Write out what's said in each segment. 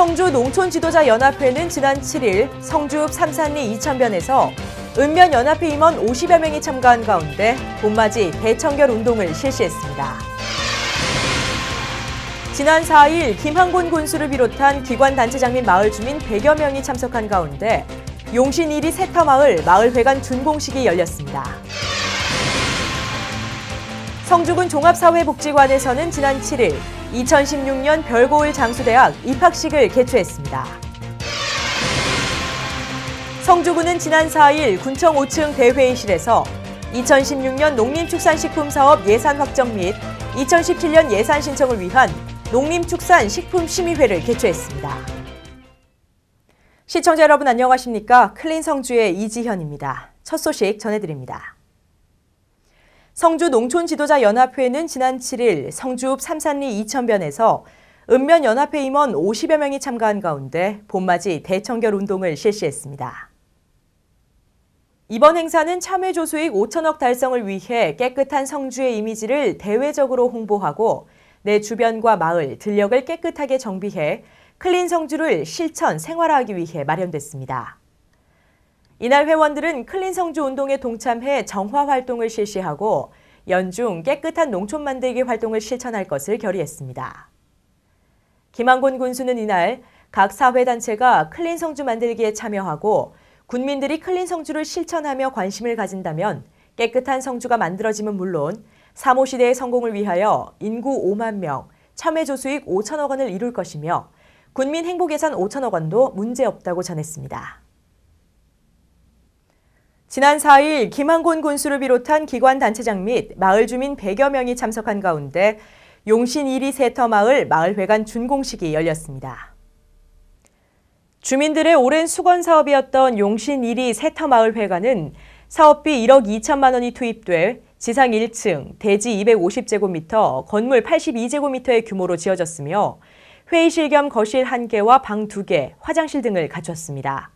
성주 농촌지도자연합회는 지난 7일 성주읍 삼산리 이천변에서 읍면연합회 임원 50여 명이 참가한 가운데 봄맞이 대청결 운동을 실시했습니다. 지난 4일 김항곤 군수를 비롯한 기관단체장 및 마을 주민 100여 명이 참석한 가운데 용신 1위 세터마을 마을회관 준공식이 열렸습니다. 성주군 종합사회복지관에서는 지난 7일 2016년 별고을 장수대학 입학식을 개최했습니다. 성주군은 지난 4일 군청 5층 대회의실에서 2016년 농림축산식품사업 예산 확정 및 2017년 예산 신청을 위한 농림축산식품심의회를 개최했습니다. 시청자 여러분 안녕하십니까? 클린성주의 이지현입니다. 첫 소식 전해드립니다. 성주 농촌지도자연합회는 지난 7일 성주읍 삼산리 이천변에서 읍면연합회 임원 50여 명이 참가한 가운데 봄맞이 대청결 운동을 실시했습니다. 이번 행사는 참외조 수익 5천억 달성을 위해 깨끗한 성주의 이미지를 대외적으로 홍보하고 내 주변과 마을, 들녘을 깨끗하게 정비해 클린 성주를 실천, 생활화하기 위해 마련됐습니다. 이날 회원들은 클린 성주 운동에 동참해 정화 활동을 실시하고 연중 깨끗한 농촌 만들기 활동을 실천할 것을 결의했습니다. 김항곤 군수는 이날 각 사회단체가 클린 성주 만들기에 참여하고 군민들이 클린 성주를 실천하며 관심을 가진다면 깨끗한 성주가 만들어지면 물론 사모시대의 성공을 위하여 인구 5만 명, 참외조 수익 5천억 원을 이룰 것이며 군민 행복 예산 5천억 원도 문제없다고 전했습니다. 지난 4일 김항곤 군수를 비롯한 기관단체장 및 마을 주민 100여 명이 참석한 가운데 용신 1위 세터마을 마을회관 준공식이 열렸습니다. 주민들의 오랜 수건 사업이었던 용신 1위 세터마을회관은 사업비 1억 2천만 원이 투입돼 지상 1층, 대지 250제곱미터, 건물 82제곱미터의 규모로 지어졌으며 회의실 겸 거실 1개와 방 2개, 화장실 등을 갖췄습니다.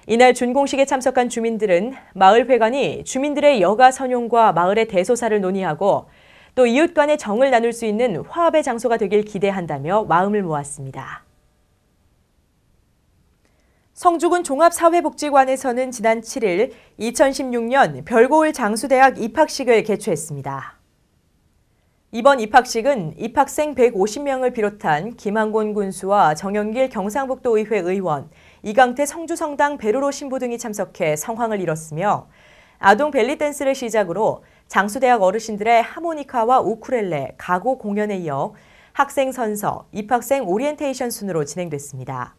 이날 준공식에 참석한 주민들은 마을회관이 주민들의 여가 선용과 마을의 대소사를 논의하고 또 이웃 간의 정을 나눌 수 있는 화합의 장소가 되길 기대한다며 마음을 모았습니다. 성주군 종합사회복지관에서는 지난 7일 2016년 별고을 장수대학 입학식을 개최했습니다. 이번 입학식은 입학생 150명을 비롯한 김항곤 군수와 정영길 경상북도의회 의원, 이강태 성주성당 베르로 신부 등이 참석해 성황을 이뤘으며 아동 벨리댄스를 시작으로 장수대학 어르신들의 하모니카와 우쿨렐레, 가고 공연에 이어 학생 선서, 입학생 오리엔테이션 순으로 진행됐습니다.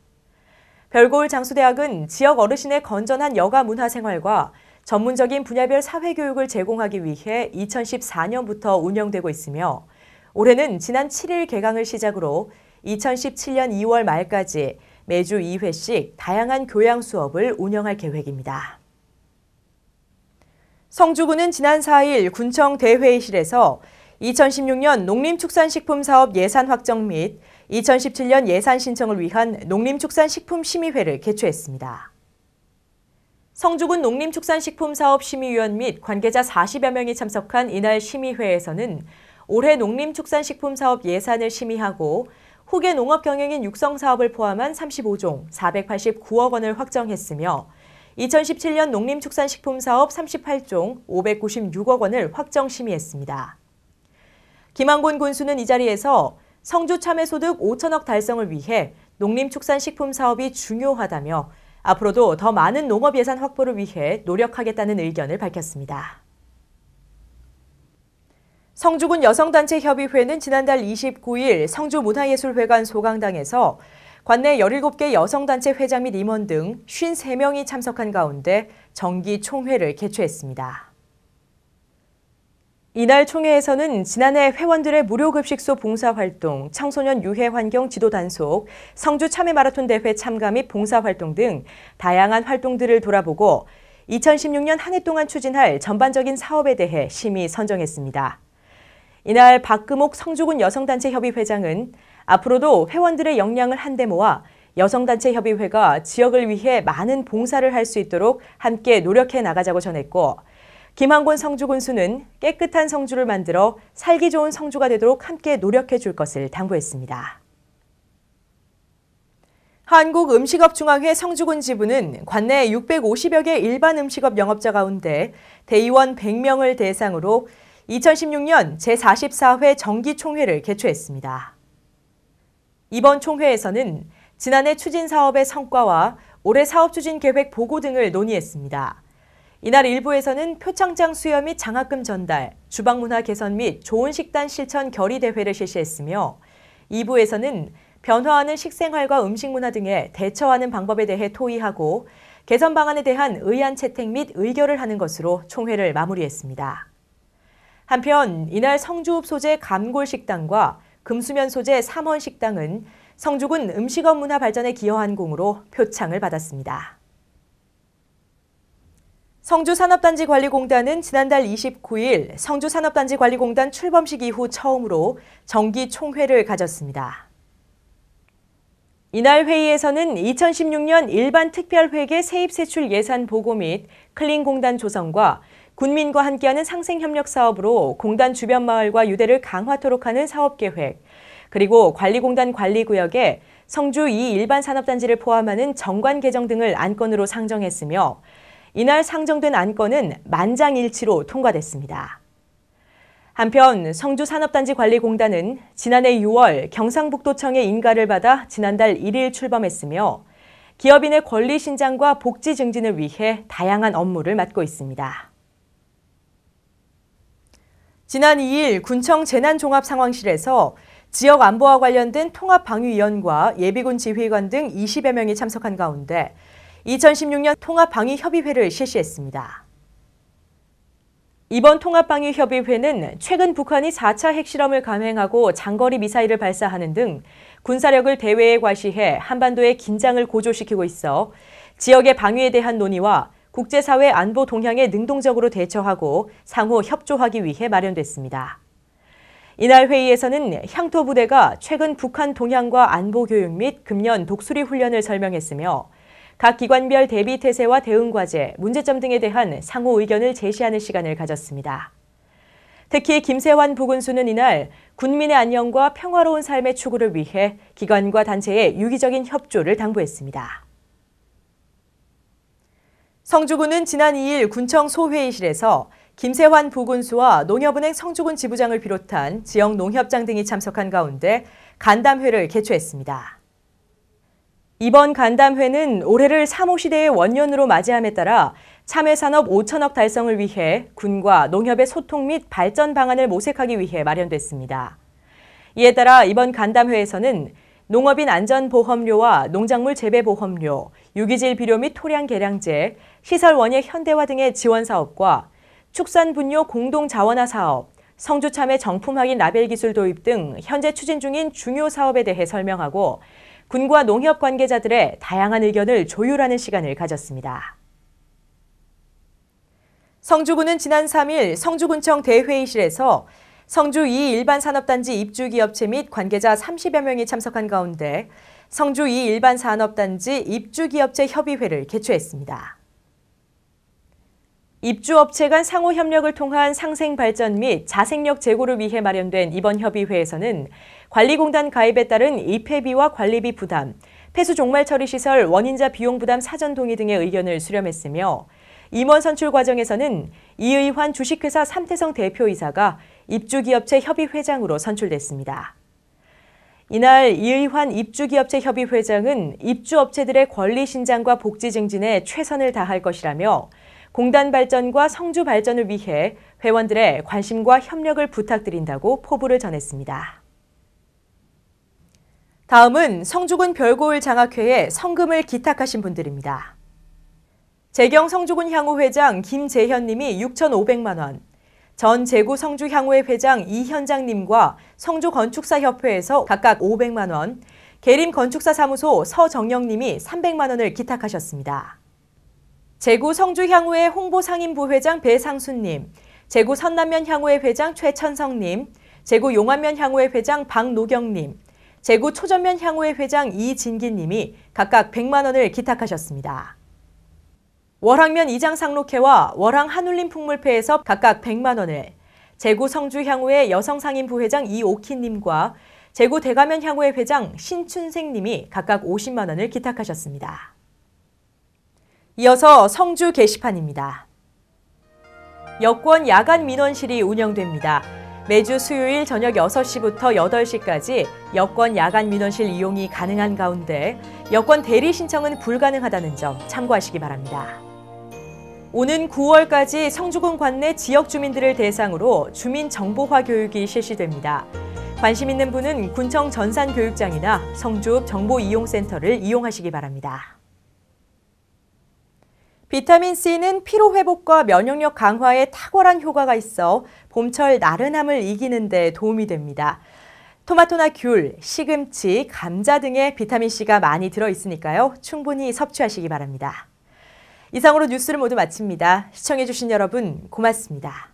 별고을 장수대학은 지역 어르신의 건전한 여가 문화생활과 전문적인 분야별 사회교육을 제공하기 위해 2014년부터 운영되고 있으며 올해는 지난 7일 개강을 시작으로 2017년 2월 말까지 매주 2회씩 다양한 교양 수업을 운영할 계획입니다. 성주군은 지난 4일 군청 대회의실에서 2016년 농림축산식품사업 예산 확정 및 2017년 예산 신청을 위한 농림축산식품심의회를 개최했습니다. 성주군 농림축산식품사업심의위원 및 관계자 40여 명이 참석한 이날 심의회에서는 올해 농림축산식품사업 예산을 심의하고 후계 농업경영인 육성사업을 포함한 35종 489억 원을 확정했으며 2017년 농림축산식품사업 38종 596억 원을 확정 심의했습니다. 김항곤 군수는 이 자리에서 성주 참외소득 5천억 달성을 위해 농림축산식품사업이 중요하다며 앞으로도 더 많은 농업 예산 확보를 위해 노력하겠다는 의견을 밝혔습니다. 성주군 여성단체협의회는 지난달 29일 성주문화예술회관 소강당에서 관내 17개 여성단체 회장 및 임원 등 53명이 참석한 가운데 정기 총회를 개최했습니다. 이날 총회에서는 지난해 회원들의 무료급식소 봉사활동, 청소년 유해환경 지도 단속, 성주 참외마라톤 대회 참가 및 봉사활동 등 다양한 활동들을 돌아보고 2016년 한 해 동안 추진할 전반적인 사업에 대해 심의 선정했습니다. 이날 박금옥 성주군 여성단체협의 회장은 앞으로도 회원들의 역량을 한데 모아 여성단체협의회가 지역을 위해 많은 봉사를 할 수 있도록 함께 노력해 나가자고 전했고 김항곤 성주군수는 깨끗한 성주를 만들어 살기 좋은 성주가 되도록 함께 노력해 줄 것을 당부했습니다. 한국음식업중앙회 성주군 지부는 관내 650여 개 일반 음식업 영업자 가운데 대의원 100명을 대상으로 2016년 제44회 정기총회를 개최했습니다. 이번 총회에서는 지난해 추진 사업의 성과와 올해 사업 추진 계획 보고 등을 논의했습니다. 이날 1부에서는 표창장 수여 및 장학금 전달, 주방문화 개선 및 좋은 식단 실천 결의 대회를 실시했으며 2부에서는 변화하는 식생활과 음식문화 등에 대처하는 방법에 대해 토의하고 개선 방안에 대한 의안 채택 및 의결을 하는 것으로 총회를 마무리했습니다. 한편 이날 성주읍 소재 감골식당과 금수면 소재 삼원식당은 성주군 음식업 문화 발전에 기여한 공으로 표창을 받았습니다. 성주산업단지관리공단은 지난달 29일 성주산업단지관리공단 출범식 이후 처음으로 정기총회를 가졌습니다. 이날 회의에서는 2016년 일반 특별회계 세입세출 예산 보고 및 클린공단 조성과 군민과 함께하는 상생협력 사업으로 공단 주변 마을과 유대를 강화토록 하는 사업계획, 그리고 관리공단 관리구역에 성주 2 일반 산업단지를 포함하는 정관 개정 등을 안건으로 상정했으며 이날 상정된 안건은 만장일치로 통과됐습니다. 한편 성주산업단지관리공단은 지난해 6월 경상북도청의 인가를 받아 지난달 1일 출범했으며 기업인의 권리 신장과 복지 증진을 위해 다양한 업무를 맡고 있습니다. 지난 2일 군청 재난종합상황실에서 지역 안보와 관련된 통합방위위원과 예비군 지휘관 등 20여 명이 참석한 가운데 2016년 통합방위협의회를 실시했습니다. 이번 통합방위협의회는 최근 북한이 4차 핵실험을 감행하고 장거리 미사일을 발사하는 등 군사력을 대외에 과시해 한반도의 긴장을 고조시키고 있어 지역의 방위에 대한 논의와 국제사회 안보 동향에 능동적으로 대처하고 상호 협조하기 위해 마련됐습니다. 이날 회의에서는 향토부대가 최근 북한 동향과 안보 교육 및 금년 독수리 훈련을 설명했으며 각 기관별 대비 태세와 대응 과제, 문제점 등에 대한 상호 의견을 제시하는 시간을 가졌습니다. 특히 김세환 부군수는 이날 군민의 안녕과 평화로운 삶의 추구를 위해 기관과 단체의 유기적인 협조를 당부했습니다. 성주군은 지난 2일 군청 소회의실에서 김세환 부군수와 농협은행 성주군 지부장을 비롯한 지역 농협장 등이 참석한 가운데 간담회를 개최했습니다. 이번 간담회는 올해를 3호 시대의 원년으로 맞이함에 따라 참외산업 5천억 달성을 위해 군과 농협의 소통 및 발전 방안을 모색하기 위해 마련됐습니다. 이에 따라 이번 간담회에서는 농업인 안전보험료와 농작물 재배보험료, 유기질 비료 및 토량 개량제, 시설 원예 현대화 등의 지원 사업과 축산분뇨 공동자원화 사업, 성주참외 정품 확인 라벨 기술 도입 등 현재 추진 중인 중요 사업에 대해 설명하고 군과 농협 관계자들의 다양한 의견을 조율하는 시간을 가졌습니다. 성주군은 지난 3일 성주군청 대회의실에서 성주 2 일반 산업단지 입주기업체 및 관계자 30여 명이 참석한 가운데 성주 2 일반 산업단지 입주기업체 협의회를 개최했습니다. 입주업체 간 상호 협력을 통한 상생 발전 및 자생력 제고를 위해 마련된 이번 협의회에서는 관리공단 가입에 따른 입회비와 관리비 부담, 폐수 종말 처리 시설 원인자 비용 부담 사전 동의 등의 의견을 수렴했으며 임원 선출 과정에서는 이의환 주식회사 삼태성 대표이사가 입주기업체 협의회장으로 선출됐습니다. 이날 이의환 입주기업체 협의회장은 입주업체들의 권리 신장과 복지 증진에 최선을 다할 것이라며 공단 발전과 성주 발전을 위해 회원들의 관심과 협력을 부탁드린다고 포부를 전했습니다. 다음은 성주군 별고을 장학회에 성금을 기탁하신 분들입니다. 재경 성주군 향후회장 김재현 님이 6,500만 원, 전 제구 성주 향후회 회장 이현장 님과 성주건축사협회에서 각각 500만 원, 계림 건축사 사무소 서정영 님이 300만 원을 기탁하셨습니다. 제구 성주 향후회 홍보상임부회장 배상순님, 제구 선남면 향후회 회장 최천성님, 제구 용안면 향후회 회장 박노경님, 제구 초전면 향후회 회장 이진기님이 각각 100만 원을 기탁하셨습니다. 월항면 이장상록회와 월항 한울림 풍물패에서 각각 100만 원을, 제구 성주 향후회 여성상임부회장 이옥희님과 제구 대가면 향후의 회장 신춘생 님이 각각 50만 원을 기탁하셨습니다. 이어서 성주 게시판입니다. 여권 야간 민원실이 운영됩니다. 매주 수요일 저녁 6시부터 8시까지 여권 야간 민원실 이용이 가능한 가운데 여권 대리 신청은 불가능하다는 점 참고하시기 바랍니다. 오는 9월까지 성주군 관내 지역 주민들을 대상으로 주민 정보화 교육이 실시됩니다. 관심 있는 분은 군청 전산교육장이나 성주 정보이용센터를 이용하시기 바랍니다. 비타민C는 피로회복과 면역력 강화에 탁월한 효과가 있어 봄철 나른함을 이기는 데 도움이 됩니다. 토마토나 귤, 시금치, 감자 등의 비타민C가 많이 들어있으니까요. 충분히 섭취하시기 바랍니다. 이상으로 뉴스를 모두 마칩니다. 시청해주신 여러분 고맙습니다.